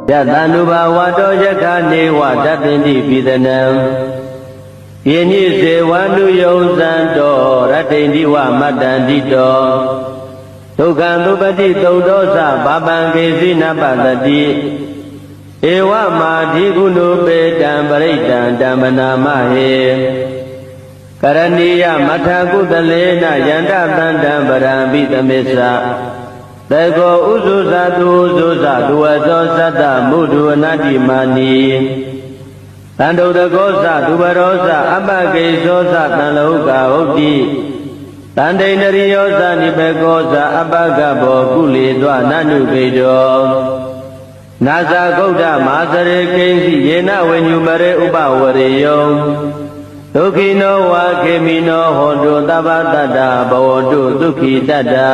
Yatanubawato yakane watatinti pidanam Yeni sewanu yonzanto ratinti wa matandito Tukandupati taudosa babangesi napatati Ewa madhi gunupe dambaraitan damanamahe Karaniya mathakudalena yandabandam barambitamesa Tego uzuza duwazo sata mudu anati mani Tando dagosa duwarosa abagesosa tanlauka hoti Tande nariyosa nipegosa abagabo kulidwa nanu bedo Nasa gauda masare kensi yena wenyumare upawareyom Tukino wa kemino hondo tabatata bawondo tuki tata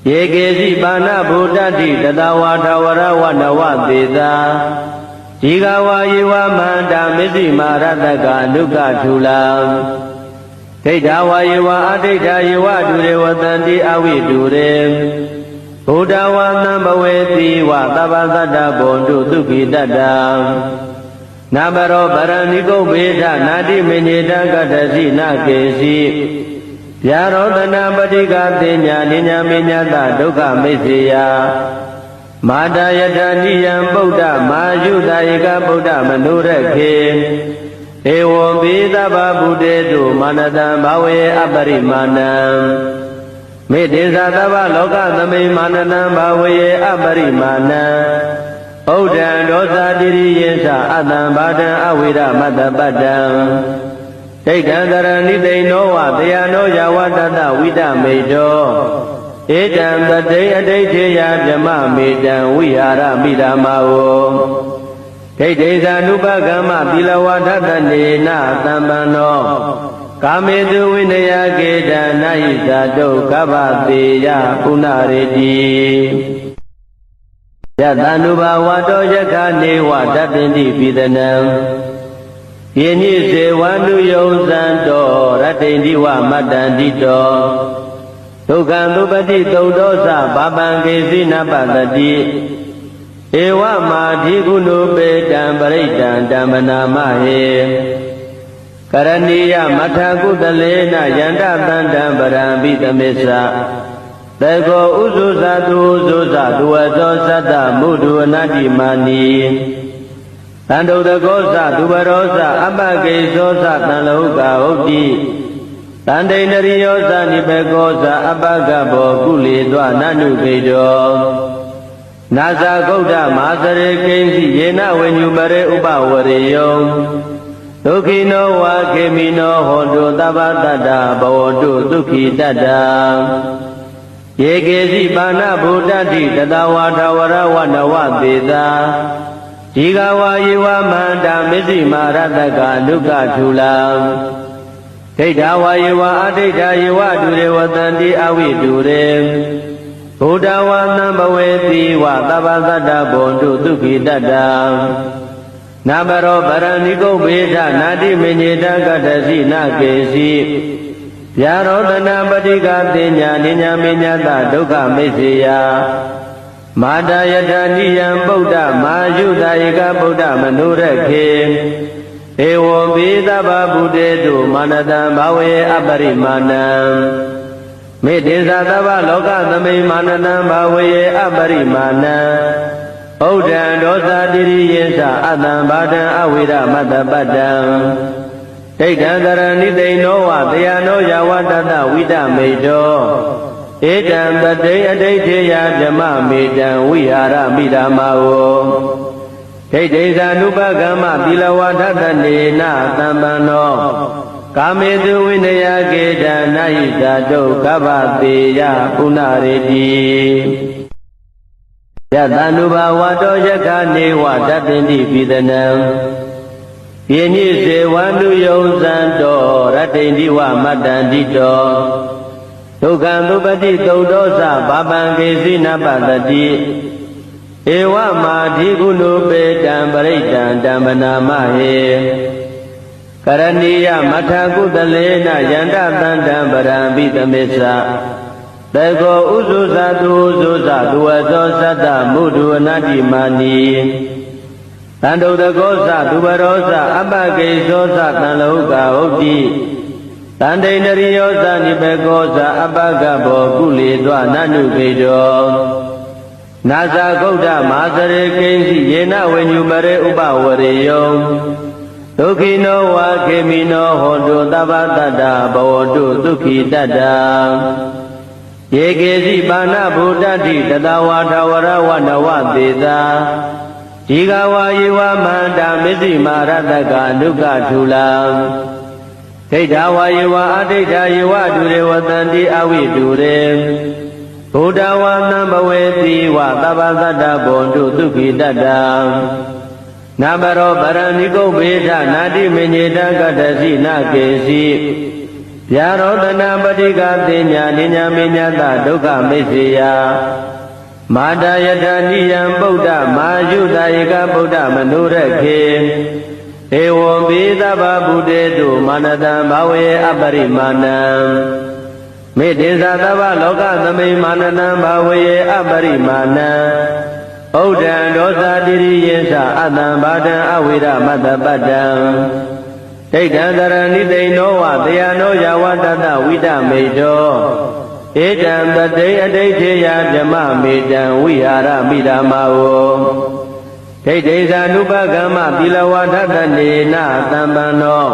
Yegesi bana buddhati tatawata warawana veda Jigawa yiwa manda misi marataka nuka chula Tedawa yiwa adita yiwa dure watanti awi dure Buddhawa nambaweti wa tabatata bondo tuki tata Nabaro baraniko beta nadi menyeta katasi nakesi Yarodana padika tenya ninya menyata dukkha mesiya Madayata niyam buddha majuta eka buddha manurakhe Ewo bidaba buddhetu manatan bhawe aparimanam Medesa tava loka thame manatan bhawe aparimanam Buddha dosa diri yensa atam bhadan awira matapadam Daitan nideno wa dayano yawatata vita medo Etam tatay adaitheya jama medam vihara midamao Daitesa nupagama pilawatata nena tambano Kametu vinaya geda nahisa do kapateya punareti Yatanubawato yakane watatinti pidanam Yeni sewanu yonzanto ratinti wa matandito Tukandupati taudosa babangesi napatati Ewa madhi gunupe dambaraitan damanamahe Karaniya mathakudalena yandabandam barambitamesa Tego uzuza duwazo sata mudu anati mani Tando dagosa duwarosa abagesosa tanlauka hoti Tande nariyosa nipegosa abagabo kulidwa nanu bedo Nasa gauda masare kensi yena wenyumare upawareyom Tukino wa kemino hondo tabatata bawondo tuki tata Yegesi bana buddhati tatawata warawana veda Jigawa yiwa manda misi marataka nuka chula Tedawa yiwa adita yiwa dure watanti awi dure Buddhawa nambaweti wa tabatata bondo tuki tata Nabaro baraniko beta nadi menyeta katasi nakesi Yarodana padika tenya ninya menyata dukkha mesiya Madayata niyam buddha majuta eka buddha manurakhe Ewo bidaba buddhetu manatan bhawe aparimanam Medesa tava loka thame manatan bhawe aparimanam Buddha dosa diri yensa atam bhadan awira matapadam Daitan nideno wa dayano yawatata vita medo Etam tatay adaitheya jama medam vihara midamao Daitesa nupagama pilawatata nena tambano Kametu vinaya geda nahisa do kapateya punareti Yatanubawato yakane watatinti pidanam Yeni sewanu yonzanto ratinti wa matandito Tukandupati taudosa babangesi napatati Ewa madhi gunupe dambaraitan damanamahe Karaniya mathakudalena yandabandam barambitamesa တေကောဥစုဇာတုဥစုဇာသူဝသောသတ္တမုဒုအနတ္တိမာနီတန္တုတကောဇသူဘရောဇအပကိသောဇတံလောကဟုတ်တိတန္တိန္ဒရိယောဇနိဘေကောဇအပကဘောကုလေသောနနုခေတောနာဇာဂௌဒမာစရေကိဉ္စီယေနဝိညုမရေဥပဝရေယောဒုက္ခိနောဝါခေမိနောဟောတုသဗ္ဗတတ္တဘဝတုဒုက္ခိတတ္တယေကေစီပါဏဗုဒ္ဓတိတတဝါထဝရဝနဝသေသာဒီဃဝါယေဝမန္တမစ္စည်းမာရတကအနုကထုလံဒိဋ္ဌဝါယေဝအဒိဋ္ဌယေဝဒုရေဝတန္တိအဝိဒုရေဘုဒ္ဓဝါသံဘဝေတိဝသဗ္ဗသတ္တဘွန်တုဒုက္ခိတတ္တနာဘရောဗရဏိကုဗ္ဗေဒနာတိမညေတကတ္တစီနကေစီဗျာရောတနာပတိကတိညာနိညာမေညတဒုက္ခမိစ္ဆေယမာတယထာနိယံဗုဒ္ဓမာယုတယေကဗုဒ္ဓမနုရခေဧဝံပိသဗ္ဗဗုတေတုမာနတံဘာဝေအပရိမာဏံမေတ္တေသသဗ္ဗလောကသမိမာနတံဘာဝေအပရိမာဏံဩဒံဒောသတိရိယေသအတံဘာဒံအဝိရမတ္တပတ္တံဒိဋ္ဌံတရဏိတိနောဝတယနောယဝတတဝိတမေတောဧတံတတိအဋိဋ္ဌေယဗြမမေတံဝိဟာရမိဓမ္မာဝဒိဋ္ဌိဇာနုပကမ္မသီလဝါဒတနေနသံပန္နော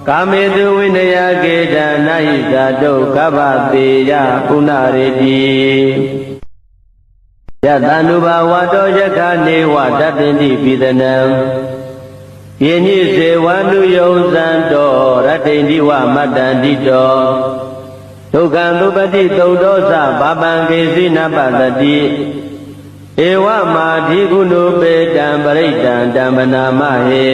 ကာမေတုဝိနယကေတံနာဟိဇာတုကဗ္ဗတေယပုဏ္ဏရေတိယတန္တုဘဝတောယခာနေဝတတ္တိပိသနံယေညိစေဝန္တုယုံဇံတောရတ္တိန္ဒီဝမတ္တန္တိတောဒုက္ခံသုပတိသုဒ္ဓောသဘာပံကေစီနပတတိဧဝမာဓိကုဏုပေတံပရိတံတံပနာမဟေ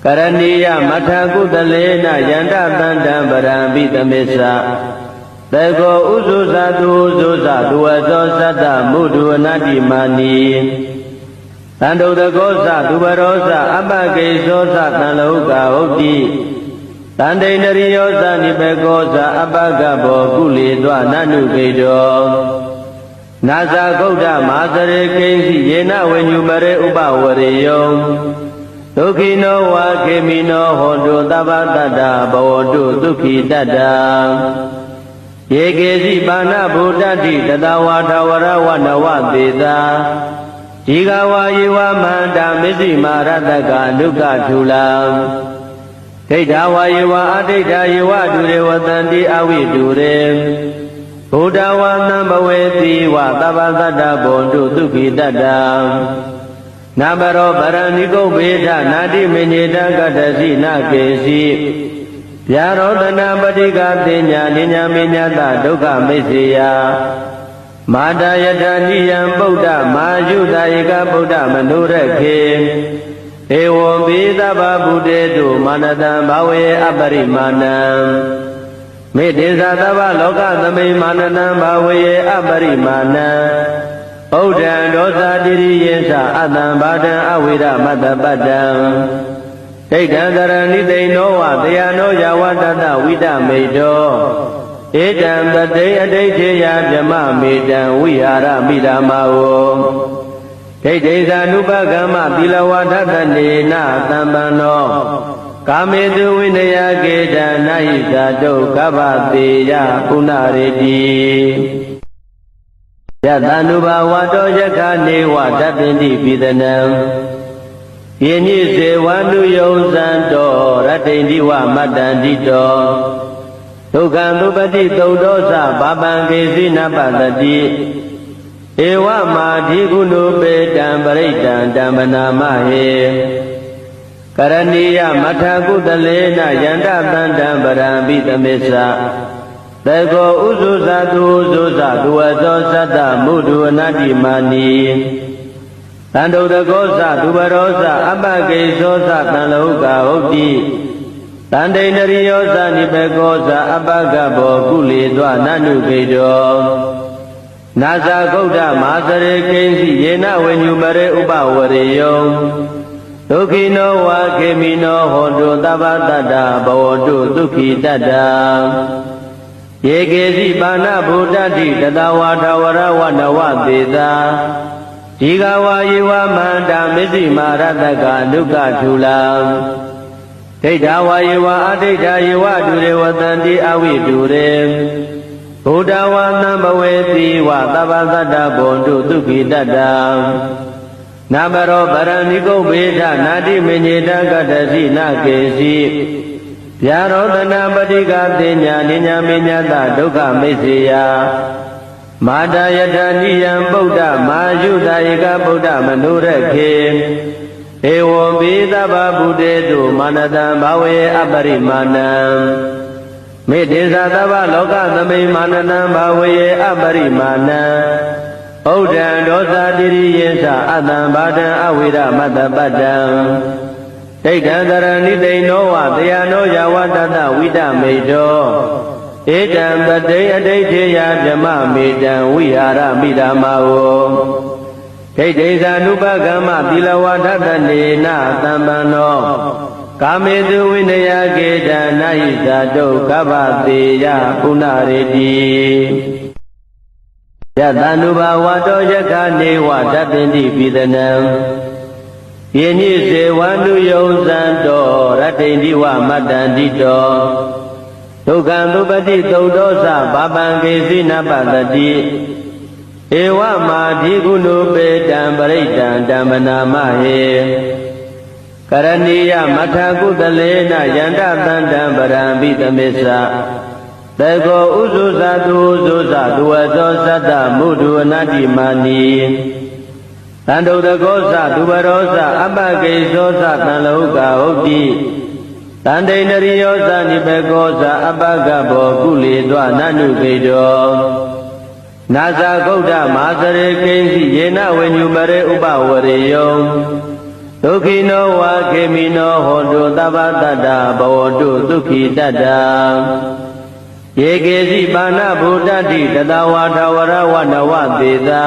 ကရဏီယမထကုတလေနယန္တတန္တံပရံပိသမေသသေကောဥစုဇာတုဥစုဇာသူဝသောသတ္တမုဒုအနတ္တိမာနီတန္တုတကောဇသူဘရောဇအပကိသောဇတံလောကဟုတ်တိတန္တိန္ဒရိယောဇနိဘေကောဇအပကဘောကုလေသောနနုခေတောနာဇာဂௌဒမာစရေကိဉ္စီယေနဝိညုမရေဥပဝရေယောဒုက္ခိနောဝါခေမိနောဟောတုသဗ္ဗတတ္တဘဝတုဒုက္ခိတတ္တယေကေစီပါဏဗုဒ္ဓတိတတဝါထဝရဝနဝသေသာဒီဃဝါယေဝမန္တမစ္စည်းမာရတကအနုကထုလံဒိဋ္ဌဝါယေဝအဒိဋ္ဌယေဝဒုရေဝတန္တိအဝိဒုရေဘုဒ္ဓဝါသံဘဝေတိဝသဗ္ဗသတ္တဘွန်တုဒုက္ခိတတ္တနာဘရောဗရဏိကုဗ္ဗေဒနာတိမညေတကတ္တစီနကေစီဗျာရောတနာပတိကတိညာနိညာမေညတဒုက္ခမိစ္ဆေယမာတယထာနိယံဗုဒ္ဓမာယုတယေကဗုဒ္ဓမနုရခေဧဝံပိသဗ္ဗဗုတေတုမာနတံဘာဝေအပရိမာဏံမေတ္တေသသဗ္ဗလောကသမိမာနတံဘာဝေအပရိမာဏံဩဒံဒောသတိရိယေသအတံဘာဒံအဝိရမတ္တပတ္တံဒိဋ္ဌံတရဏိတိနောဝတယနောယဝတတဝိတမေတောဧတံတတိအဋိဋ္ဌေယဗြမမေတံဝိဟာရမိဓမ္မာဝဒိဋ္ဌိဇာနုပကမ္မသီလဝါဒတနေနသံပန္နောကာမေတုဝိနယကေတံနာဟိဇာတုကဗ္ဗတေယပုဏ္ဏရေတိယတန္တုဘဝတောယခာနေဝတတ္တိပိသနံယေညိစေဝန္တုယုံဇံတောရတ္တိန္ဒီဝမတ္တန္တိတောဒုက္ခံသုပတိသုဒ္ဓောသဘာပံကေစီနပတတိဧဝမာဓိကုဏုပေတံပရိတံတံပနာမဟေကရဏီယမထကုတလေနယန္တတန္တံပရံပိသမေသသေကောဥစုဇာတုဥစုဇာသူဝသောသတ္တမုဒုအနတ္တိမာနီတန္တုတကောဇသူဘရောဇအပကိသောဇတံလောကဟုတ်တိတန္တိန္ဒရိယောဇနိဘေကောဇအပကဘောကုလေသောနနုခေတောနာဇာဂௌဒမာစရေကိဉ္စီယေနဝိညုမရေဥပဝရေယောဒုက္ခိနောဝါခေမိနောဟောတုသဗ္ဗတတ္တဘဝတုဒုက္ခိတတ္တယ ယေကေစီပါဏဗုဒ္ဓတိတတဝါထဝရဝနဝသေသာဒီဃဝါယေဝမန္တာမစ္စည်းမာရတကအနုကထူလာဒိဋ္ဌဝါယေဝအဒိဋ္ဌယေဝဒုရေဝတန္တိအဝိဒုရေဘုဒ္ဓဝါသံဘဝေတိဝသဗ္ဗသတ္တဘုံတုဒုက္ခိတတ္တနာမရောဗရဏိကုဗေဒနာတိမညေတကတ္တစီနာကေစီဗျာရောတနာပတိကသေညာနိညာမေညတဒုက္ခမိစ္ဆေယမာတယတနိယံဗုဒ္ဓမာယုဒယေကဗုဒ္ဓမနုရခေဧဝံပိသဗ္ဗဗုတေတုမာနတံဘာဝေအပရိမာဏံမေတ္တေသသဗ္ဗလောကသမိမာနတံဘာဝေအပရိမာဏံဩဒ္ဓံဒောသတိရိယေသအတံဘာဒံအဝိရမတ္တပတ္တံဒိဋ္ဌံတရဏိသိဏောဝတယနောယဝတတဝိတမေတောဧတံပတိအဋိဋ္ဌေယဗြမမေတံဝိဟာရမိဓမ္မာဝဒိဋ္ဌိသာနုပကမ္မသီလဝါဒတနေနသံပန္နောကာမေတုဝိနယကေတံနာဟိဇာတုကဗ္ဗသေယပုဏ္ဏရေတိယတန္တုဘာဝတောယက္ခနေဝဓတ္တင်တိပိသနံယေနိစေဝန္တုယုံဇံတောရတ္တိန္တိဝမတ္တန္တိတောဒုက္ခံသုပတိသုဒ္ဓောသဘာပံကေစီနပတတိဧဝမာဓိကုဏုပေတံပရိတံဓမ္မနာမဟေကရဏီယမထကုတလေနယန္တသန္တံပရံပိသမေသသေကောဥဇုဇတုဥဇုဇသူဝသောသတ္တမုဒုအနတ္တိမာနီတန္တုတကောသသူဘရောသအပကိသောသတံလောကဟုတ်တိတန္တိနရိယောသနိဘေကောသအပကဘောကုလေသောနနုကေတောနာဇာဂௌဒမာစရေကိဉ္စီယေနဝေညုမရေဥပဝရေယောဒုက္ခိနောဝါခေမိနောဟောတုသဗ္ဗတတ္တဘဝတုဒုက္ခိတတ္တယေကေစီပါဏဗုဒ္ဓတိတတဝါထဝရဝနဝသေသာ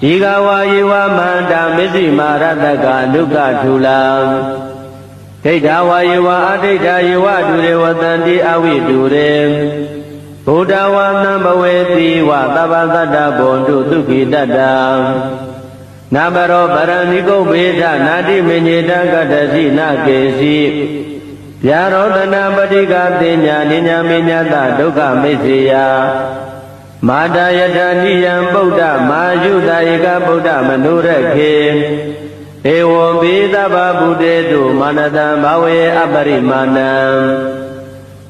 ဒီဃဝါယေဝမန္တာမစ္စည်းမာရတကအနုကထူလာဒိဋ္ဌဝါယေဝအဒိဋ္ဌယေဝဒုရေဝတန္တိအဝိဒုရေဘုဒ္ဓဝါသံဘဝေတိဝသဗ္ဗသတ္တဘုံတုဒုက္ခိတတ္တနာမရောဗရဏိကုဗေဒနာတိမညေတကတ္တစီနာကေစီဗျာရောတနာပတိကသေညာနိညာမေညတဒုက္ခမိစ္ဆေယမာတယတနိယံဗုဒ္ဓမာယုဒယေကဗုဒ္ဓမနုရခေဧဝံပိသဗ္ဗဗုတေတုမာနတံဘာဝေအပရိမာဏံ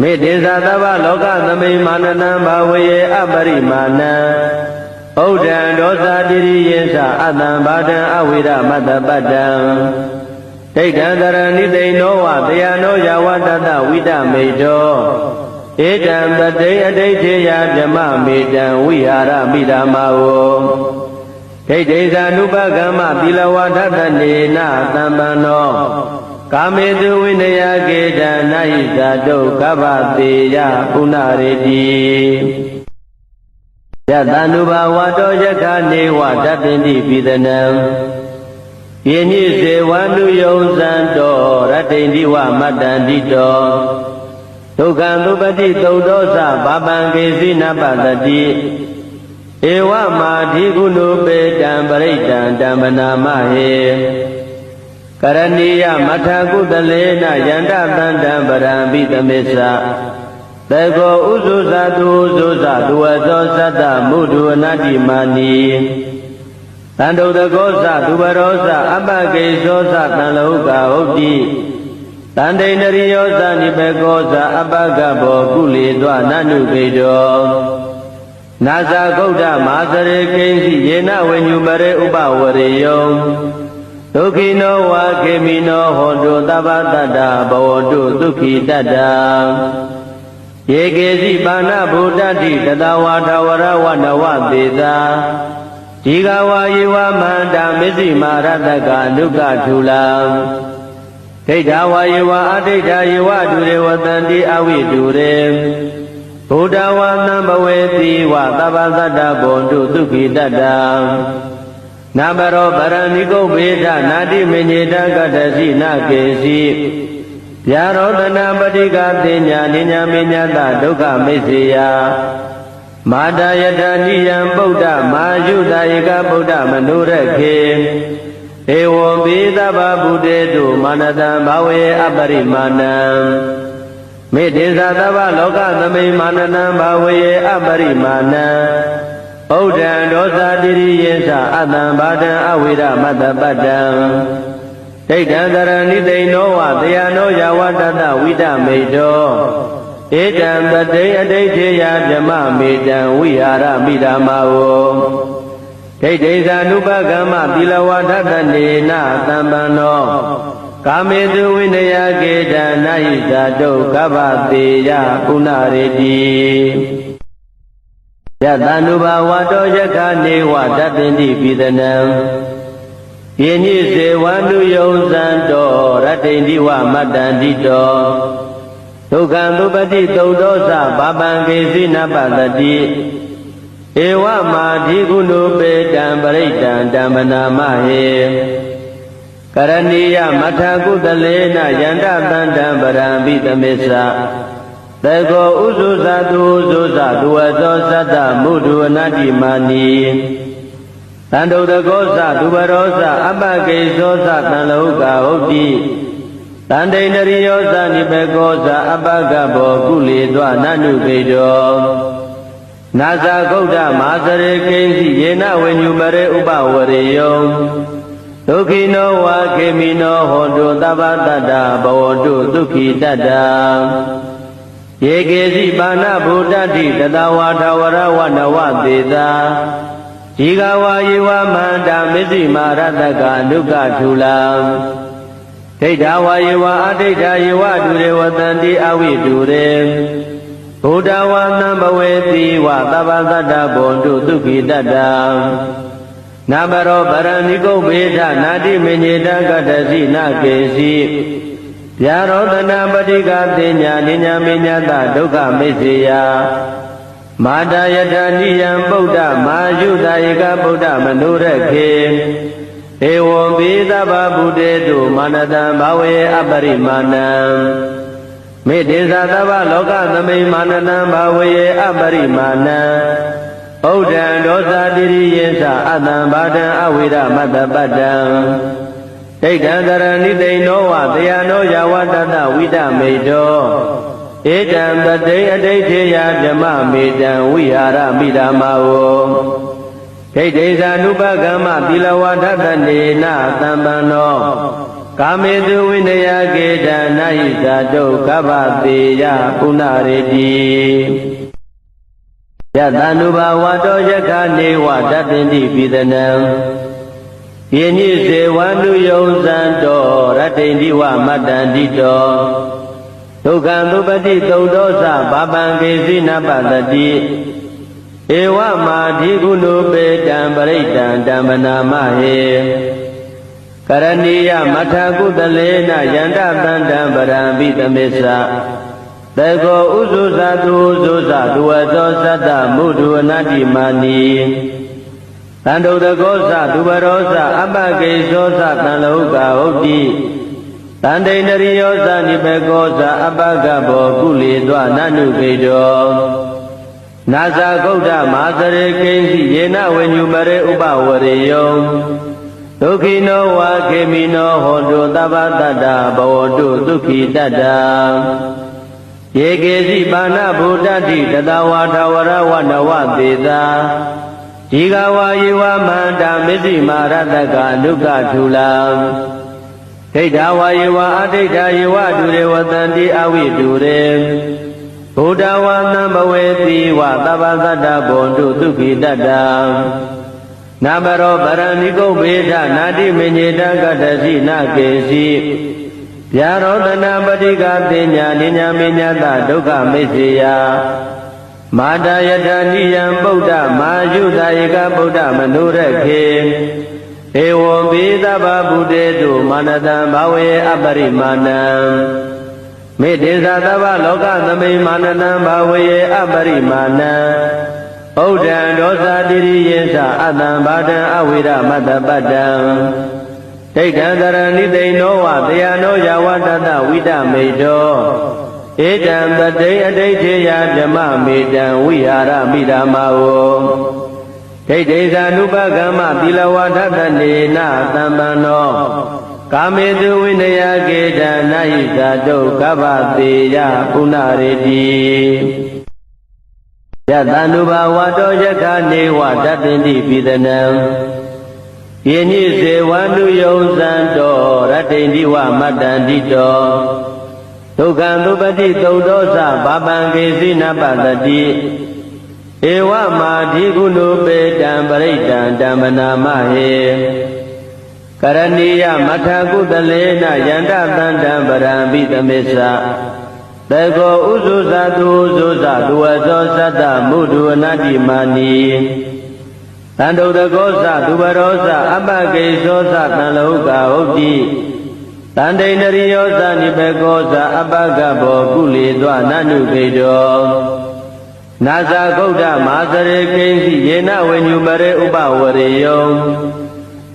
မေတ္တေသသဗ္ဗလောကသမိမာနတံဘာဝေအပရိမာဏံဩဒ္ဓံဒောသတိရိယေသအတံဘာဒံအဝိရမတ္တပတ္တံဒိဋ္ဌံတရဏိသိဏောဝတယနောယဝတတဝိတမေတောဧတံပတိအဋိဋ္ဌေယဗြမမေတံဝိဟာရမိဓမ္မာဝဒိဋ္ဌိသာနုပကမ္မသီလဝါဒတနေနသံပန္နောကာမေတုဝိနယကေတံနာဟိဇာတုကဗ္ဗသေယပုဏ္ဏရေတိယတန္တုဘာဝတောယက္ခနေဝဓတ္တင်တိပိသနံယေနိစေဝန္တုယုံဇံတောရတ္တိန္တိဝမတ္တန္တိတောဒုက္ခံသုပတိသုဒ္ဓောသဘာပံကေစီနပတတိဧဝမာဓိကုဏုပေတံပရိတံဓမ္မနာမဟေကရဏီယမထကုတလေနယန္တသန္တံပရံပိသမေသသေကောဥဇုဇသူဥဇုဇသူဝသောသတ္တမုဒုအနတ္တိမာနီတန္တုတကောသသူဘရောသအပကိသောသတံလောကဟုတ်တိတန္တိနရိယောသနိဘေကောသအပကဘောကုလေသောနနုကေတောနာဇာဂௌဒမာစရေကိဉ္စီယေနဝေညုမရေဥပဝရေယောဒုက္ခိနောဝါခေမိနောဟောတုသဗ္ဗတတ္တဘဝတုဒုက္ခိတတ္တယေကေစီပါဏဗုဒ္ဓတိတတဝါထဝရဝနဝသေသာဒီဃဝါယေဝမန္တာမစ္စည်းမာရတကအနုကထူလာဒိဋ္ဌဝါယေဝအဒိဋ္ဌယေဝဒုရေဝတန္တိအဝိဒုရေဘုဒ္ဓဝါသံဘဝေတိဝသဗ္ဗသတ္တဘုံတုဒုက္ခိတတ္တနာမရောဗရဏိကုဗေဒနာတိမညေတကတ္တစီနာကေစီ ဗျာရောတနာပတိကတိညာနိညာမိညာတဒုက္ခမိစ္ဆေယမာတာယထာနိယံဗုဒ္ဓမာယုတာဧကဗုဒ္ဓမနုရခေဧဝံပိသဗ္ဗဗုတေတုမာနတံဘာဝေအပရိမာဏံမေတ္တေသသဗ္ဗလောကသမိမာနနံဘာဝေအပရိမာဏံဗုဒ္ဓံဒောသတိရိယေသအတံဘာဒံအဝိရမတ္တပတ္တံဒိဋ္ဌံတရဏိသိဏောဝတယနောယဝတတဝိတမေတောဧတံတတိအဋိဋ္ဌေယဗြမမေတံဝိဟာရမိဓမ္မာဝဒိဋ္ဌိဇာနုပကမ္မသီလဝါဒတနေနသံပန္နောကာမေတုဝိနယကေတနာဟိဇာတုကဗ္ဗတေယပုဏ္ဏရေတိယတန္တုဘာဝတောယခနေဝတတ္တိပိပိသနံယေညိစေဝန္တုယုံဇံတောရတ္တိဝမတ္တန္တိတောဒုက္ခံသုပတိသုတ်သောသဘာပံကေစီနပတတိဧဝမာဓိကုဏုပေတံပရိတံဓမ္မနာမဟေကရဏီယမထာကုတလေနယန္တတန္တံပရံပိသမေသသေကောဥဇုဇတုဥဇုဇဒုဝသောသတ္တမုဒုဝနတိမာနီတန္တုတကောသဒုဘရောသအပကေသောသတံလောကဟုတ်တိတန္တိန္ဒရိယောသနိဘေကောသအပကဘောကုလေသောနနုပေတောနာဇာဂௌဒမဟာစရေကိဉ္စီယေနဝိညုမရေဥပဝရေယောဒုက္ခိနောဝါခေမိနောဟောတုသဗ္ဗတတ္တဘဝတုဒုက္ခိတတ္တယေကေစီပါဏဗုဒ္ဓတိတတဝါထဝရဝနဝသေသာဒီဃဝါယေဝမန္တာမစ္စည်းမာရတကအနုကထူလာဒိဋ္ဌဝါယေဝအဒိဋ္ဌယေဝဒုရေဝတန္တိအဝိဒုရေဘုဒ္ဓဝါသံဘဝေတိဝသဗ္ဗသတ္တဘောတုဒုက္ခိတတ္တနာမရောဗရဏိကုဗေဒနာတိမေညေတကတ္တစီနာကေစီဗျာရောတနာပတိကတိညာနိညာမေညတဒုက္ခမိစ္ဆေယမာတာယထာနိယံဗုဒ္ဓမာယုတာဧကဗုဒ္ဓမနုရခေဧဝံပိသဗ္ဗဗုတေတုမာနတံဘာဝေအပရိမာဏံမေတ္တေသသဗ္ဗလောကသမိမာနနံဘာဝေအပရိမာဏံဗုဒ္ဓံဒောသတိရိယေသအတံဘာဒံအဝိရမတ္တပတ္တံဒိဋ္ဌံတရဏိသိဏောဝတယနောယဝတတဝိတမေတောဧတံတတိအဋိဋ္ဌေယဗြမမေတံဝိဟာရမိဓမ္မာဝဒိဋ္ဌိဇာနုပကမ္မသီလဝါဒတနေနသံပန္နောကာမေတုဝိနယကေတနာဟိဇာတုကဗ္ဗတေယပုဏ္ဏရေတိယတန္တုဘာဝတောယခနေဝတတ္တိပိသနံယေညိစေဝန္တုယုံဇံတောရတ္တိဝမတ္တန္တိတောဒုက္ခံသုပတိသုတ်သောသဘာပံကေစီနပတတိဧဝမာဓိကုဏုပေတံပရိတံဓမ္မနာမဟေကရဏီယမထာကုတလေနယန္တတန္တံပရံပိသမေသသေကောဥဇုဇတုဥဇုဇဒုဝသောသတ္တမုဒုဝနတိမာနီတန္တုတကောသဒုဘရောသအပကေသောသတံလောကဟုတ်တိတန္တိန္ဒရိယောသနိဘေကောသအပကဘောကုလေသောနနုပေတောနာဇာဂௌဒမဟာစရေကိဉ္စီယေနဝိညုမရေဥပဝရေယောဒုက္ခိနောဝါခေမိနောဟောတုသဗ္ဗတတ္တဘဝတုဒုက္ခိတတ္တယေကေစီပါဏဗုဒ္ဓတိတတဝါထဝရဝနဝသေသာဒီဃဝါယေဝမန္တာမစ္စည်းမာရတကအနုကထူလာဒိဋ္ဌဝါယေဝအဒိဋ္ဌယေဝဒုရေဝတန္တိအဝိဒုရေဘုဒ္ဓဝါသံဘဝေတိဝသဗ္ဗသတ္တဘောတုဒုက္ခိတတ္တနာမရောဗရဏိကုဗေဒနာတိမေညေတကတ္တစီနာကေစီဗျာရောတနာပတိကတိညာနိညာမေညတဒုက္ခမိစ္ဆေယမာတာယထာနိယံဗုဒ္ဓမာယုတာဧကဗုဒ္ဓမနုရခေဧဝံပိသဗ္ဗဗုတေတုမာနတံဘာဝေအပရိမာဏံမေတ္တေသသဗ္ဗလောကသမိမာနတံဘာဝေအပရိမာဏံဗုဒ္ဓံဒောသတိရိယေသအတံဘာဒံအဝိရမတ္တပတ္တံဒ ဒိဋ္ဌံတရဏိသိဏောဝတယနောယဝတတဝိတမေတောဧတံပတိအဋိဋ္ဌေယဗြမမေတံဝိဟာရမိဓမ္မာဝဒိဋ္ဌိဇာနုပကမ္မသီလဝထတနေနသံပန္နောကာမေတုဝိနယကေတံနာဟိဇာတုကဗ္ဗတေယပုဏ္ဏရေတိယတန္တုဘာဝတောယက္ခနေဝတတ္တိပိသနံယေညိစေဝန္တုယုံဇံတောရတ္တိန္ဒီဝမတ္တန္တိတောဒုက္ခံသုပတိသုဒ္ဓောသဘာပံကေစီနပတတိဧဝမာဓိကုဏုပေတံပရိတံဓမ္မနာမဟေကရဏီယမထကုတလေနယန္တတန္တံပရံပိသမေသသေကောဥဇုဇတုဥဇုဇတုဝသောသတ္တမုဒုအနတ္တိမာနီတန္တုတကောသသူဘရောသအပကေသောသတံလောကဟုတ်တိတန္တိန္ဒရိယောသနိဘေကောသအပကဘောကုလေသောနနုခေတောနာဇာဂုတ်တမဟာစရေကိဉ္စီယေနဝိညုမရေဥပဝရေယော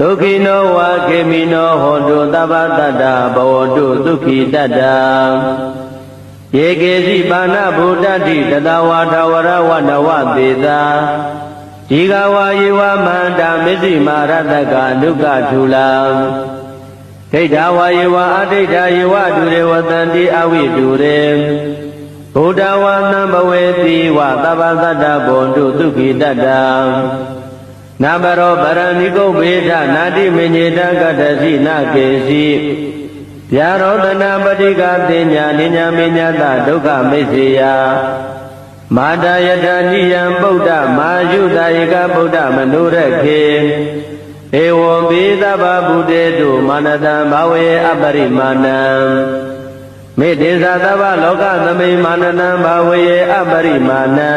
ဒုက္ခိနောဝါခေမိနောဟောတုသဗ္ဗတတ္တဘဝတုဒုက္ခိတတ္တယေကေစီပါဏဗုဒ္ဓတိတတဝါထဝရဝနဝသေသာဇီဃဝါယေဝမန္တာမစ္စည်းမာရတကနုကထုလံဒိဋ္ဌဝါယေဝအဒိဋ္ဌယေဝဒုရေဝတန္တိအဝိဒုရေဘုဒ္ဓဝါနံဘဝေတိဝသဗ္ဗတတ္တဘွန်တုဒုက္ခိတတ္တနာဘရောပရဏိကုဘေထနာတိမညေတကတ္တစီနကေစီဗျာရောတနာပတိကတိညာနိညာမေညတဒုက္ခမိစ္ဆေယမာတယတနိယံဗုဒ္ဓမာယုတဧကဗုဒ္ဓမနုရခေဧဝံပိသဗ္ဗဗုတေတုမာနတံဘာဝေအပရိမာဏံမေတ္တေသသဗ္ဗလောကသမိမာနတံဘာဝေအပရိမာဏံ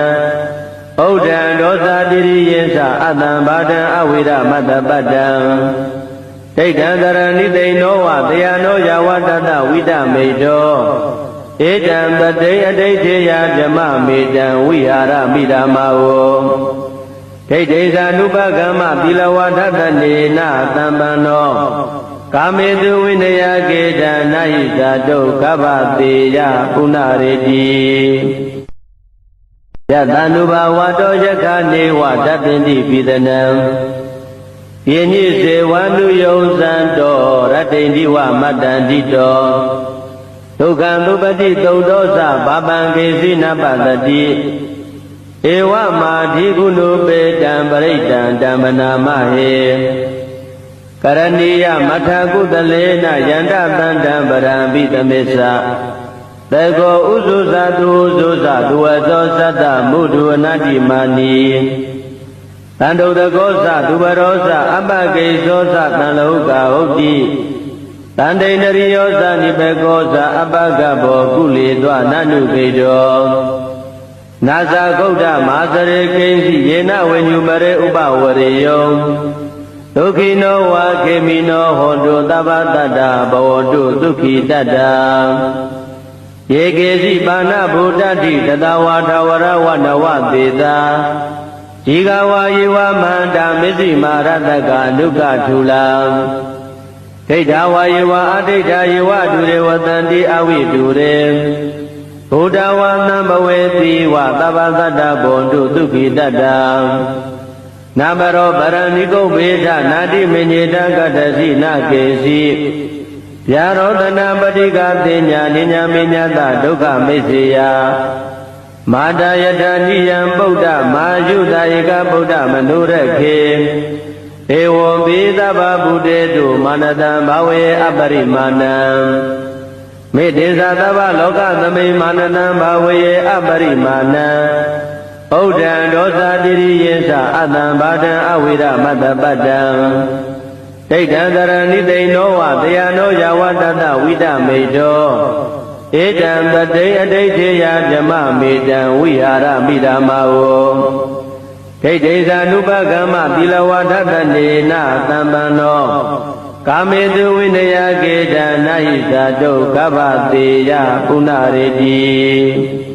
ဩဒံဒောသတိရိယေသအတံဘာဒံအဝိရမတ္တပတ္တံဒိဋ္ဌံတရဏိသိဏောဝတယနောယဝတတဝိတမေတောဧတံပတိအဋိဋ္ဌေယဗြမမေတံဝိဟာရမိဓမ္မာဝဒိဋ္ဌိဇာနုပကမ္မသီလဝထတနေနသံပန္နောကာမေတုဝိနယကေတံနာဟိဇာတုကဗ္ဗတေယပုဏ္ဏရေတိယတန္တုဘာဝတောယက္ခနေဝတတ္တိပိသနံယေညိစေဝန္တုယုံဇံတောရတ္တိန္ဒီဝမတ္တန္တိတောဒုက္ခံသုပတိသုဒ္ဓောသဘာပံကေစီနပတတိဧဝမာဓိကုဏုပေတံပရိတံဓမ္မနာမဟေကရဏီယမထကုတလေနယန္တတန္တံပရံပိသမေသသေကောဥဇုဇတုဥဇုဇတုဝသောသတ္တမုဒုအနတ္တိမာနီတန္တုတကောသသူဘရောသအပကေသောသတံလောကဟုတ်တိတန္တိန္ဒရိယောသနိဘေကောသအပကဘောကုလေသောနနုခေတောနာဇာဂုတ်တမဟာစရေကိဉ္စီယေနဝိညုမရေဥပဝရေယောဒုက္ခိနောဝါခေမိနောဟောတုသဗ္ဗတတ္တဘဝတုဒုက္ခိတတ္တယေကေစီပါဏဗုဒ္ဓတိတတဝါထဝရဝနဝသေသာဇီဃဝါယေဝမန္တာမစ္စည်းမာရတကနုကထုလံဒိဋ္ဌဝါယေဝအဒိဋ္ဌယေဝဒုရေဝတန္တိအဝိဒုရေဘုဒ္ဓဝါနံဘဝေတိဝသဗ္ဗတတ္တဘွန်တုဒုက္ခိတတ္တနာဘရောပရဏိကုဘေထနာတိမညေတကတ္တစီနကေစီဗျာရောတနာပတိကတိညာနိညာမေညတဒုက္ခမိစ္ဆေယမာတယတနိယံဗုဒ္ဓမာယုတဧကဗုဒ္ဓမနုရခေဧဝံပိသဗ္ဗဗုတေတုမာနတံဘာဝေအပရိမာဏံမေတ္တေသသဗ္ဗလောကသမိမာနတံဘာဝေအပရိမာဏံဩဒံဒောသတိရိယေသအတံဘာဒံအဝိရမတ္တပတ္တံဒိဋ္ဌံတရဏိသိဏောဝတယနောယဝတတဝိတမေတောဧတံပတိအဋိဋ္ဌေယဗြမမေတံဝိဟာရမိဓမ္မာဝဒိဋ္ဌိဇာနုပကမ္မသီလဝထတနေနသံပန္နောကာမေတုဝိနယကေတံနာဟိဇာတုကဗ္ဗတေယပုဏ္ဏရေတိ